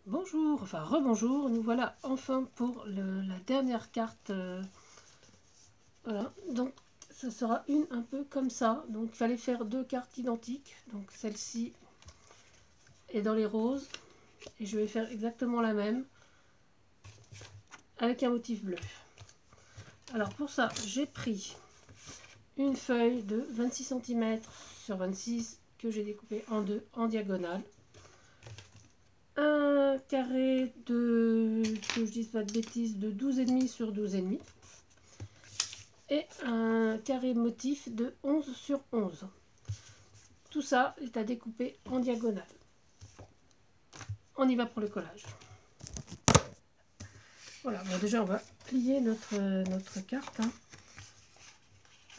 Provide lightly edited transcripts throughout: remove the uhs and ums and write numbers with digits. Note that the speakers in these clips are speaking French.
Bonjour, enfin rebonjour, nous voilà enfin pour la dernière carte. Voilà, donc ça sera une un peu comme ça. Donc il fallait faire deux cartes identiques. Donc celle-ci est dans les roses et je vais faire exactement la même avec un motif bleu. Alors pour ça, j'ai pris une feuille de 26 cm sur 26 que j'ai découpé en deux en diagonale. Un carré de, que je dise pas de bêtises, de 12,5 sur 12,5. Et un carré motif de 11 sur 11. Tout ça est à découper en diagonale. On y va pour le collage. Voilà, bon, déjà on va plier notre carte. Hein.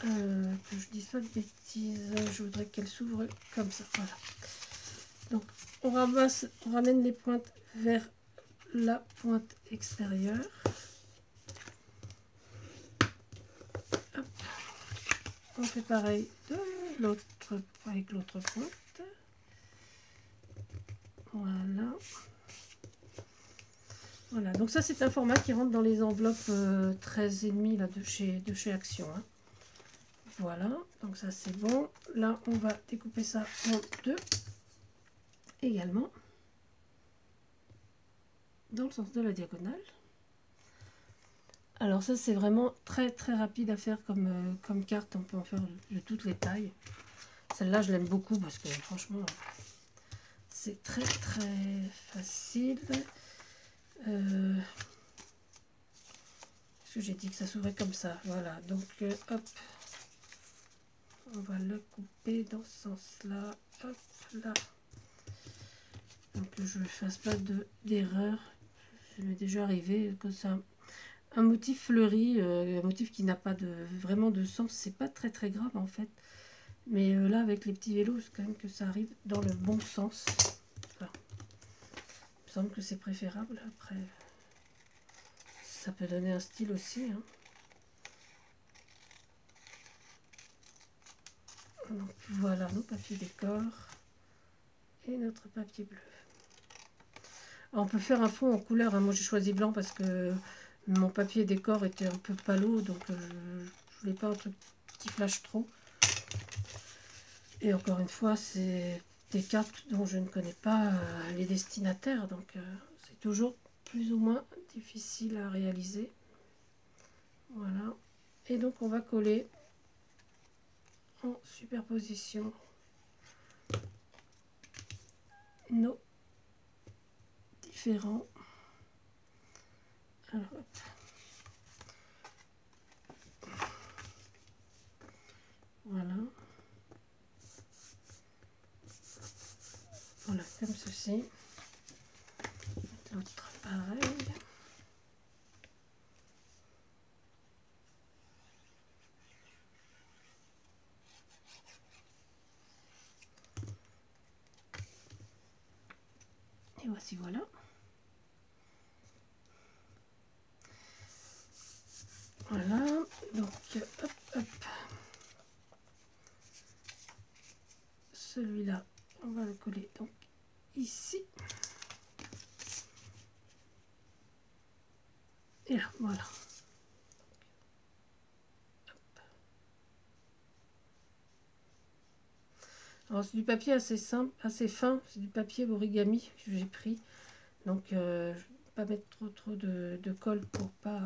Que je dise pas de bêtises, je voudrais qu'elle s'ouvre comme ça. Voilà. Donc on ramène les pointes vers la pointe extérieure. Hop. On fait pareil avec l'autre pointe. Voilà. Voilà, donc ça c'est un format qui rentre dans les enveloppes 13,5 là, de chez Action. Hein. Voilà, donc ça c'est bon. Là on va découper ça en deux également, dans le sens de la diagonale. Alors ça c'est vraiment très rapide à faire comme carte, on peut en faire de toutes les tailles. Celle-là je l'aime beaucoup parce que franchement c'est très facile. Parce que j'ai dit que ça s'ouvrait comme ça, voilà, donc hop, on va le couper dans ce sens-là, hop, là. Donc je ne fasse pas d'erreur, ça m'est déjà arrivé, que c'est un motif fleuri, un motif qui n'a pas vraiment de sens, c'est pas très grave en fait. Mais là avec les petits vélos, c'est quand même que ça arrive dans le bon sens. Enfin, il me semble que c'est préférable, après ça peut donner un style aussi. Hein. Donc voilà nos papiers décor et notre papier bleu. Alors, on peut faire un fond en couleur, hein. Moi j'ai choisi blanc parce que mon papier décor était un peu palo, donc je voulais pas un truc qui flash trop. Et encore une fois, c'est des cartes dont je ne connais pas les destinataires, donc c'est toujours plus ou moins difficile à réaliser. Voilà. Et donc on va coller en superposition nos différents. Alors, hop. Voilà. Voilà, comme ceci. L'autre pareil. Et voici, voilà. Voilà, donc hop. Celui-là, on va le coller donc ici. Et là, voilà. Alors c'est du papier assez simple, assez fin, c'est du papier origami que j'ai pris. Donc je ne vais pas mettre trop de colle pour pas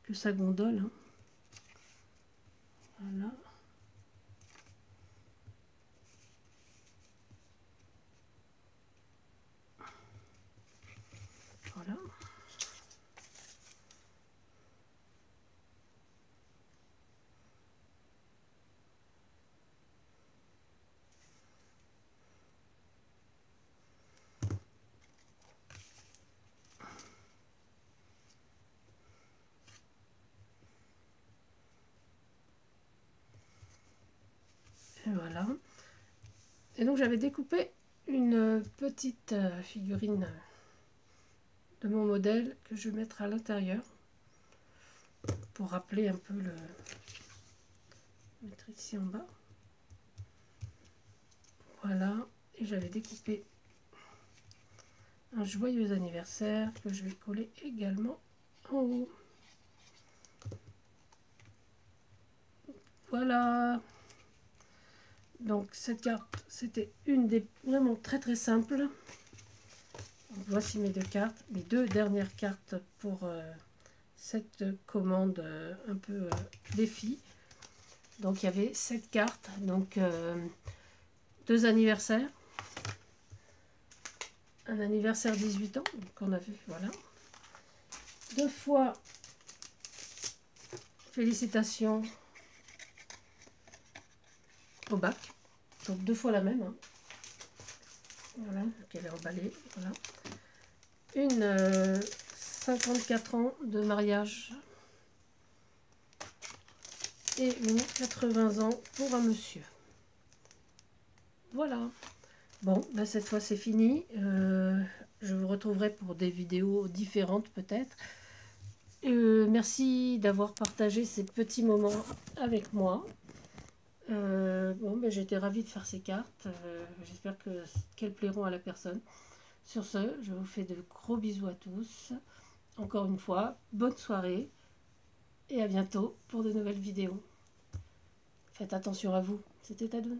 que ça gondole. Hein. Voilà. Voilà. Et voilà. Et donc j'avais découpé une petite figurine de mon modèle que je vais mettre à l'intérieur pour rappeler un peu le mettre ici en bas. Voilà. Et j'avais découpé un un joyeux anniversaire que je vais coller également en haut. Voilà. Donc cette carte, c'était une des vraiment très très simples. Voici mes deux cartes, mes deux dernières cartes pour cette commande un peu défi. Donc il y avait 7 cartes, donc 2 anniversaires, un anniversaire 18 ans, qu'on a vu, voilà. 2 fois félicitations au bac, donc 2 fois la même, hein. Voilà, donc elle est emballée, voilà. Une 54 ans de mariage et une 80 ans pour un monsieur. Voilà. Bon, ben cette fois c'est fini. Je vous retrouverai pour des vidéos différentes peut-être. Merci d'avoir partagé ces petits moments avec moi. Bon, ben, j'étais ravie de faire ces cartes. J'espère qu'elles plairont à la personne. Sur ce, je vous fais de gros bisous à tous. Encore une fois, bonne soirée et à bientôt pour de nouvelles vidéos. Faites attention à vous. C'était Tadoun.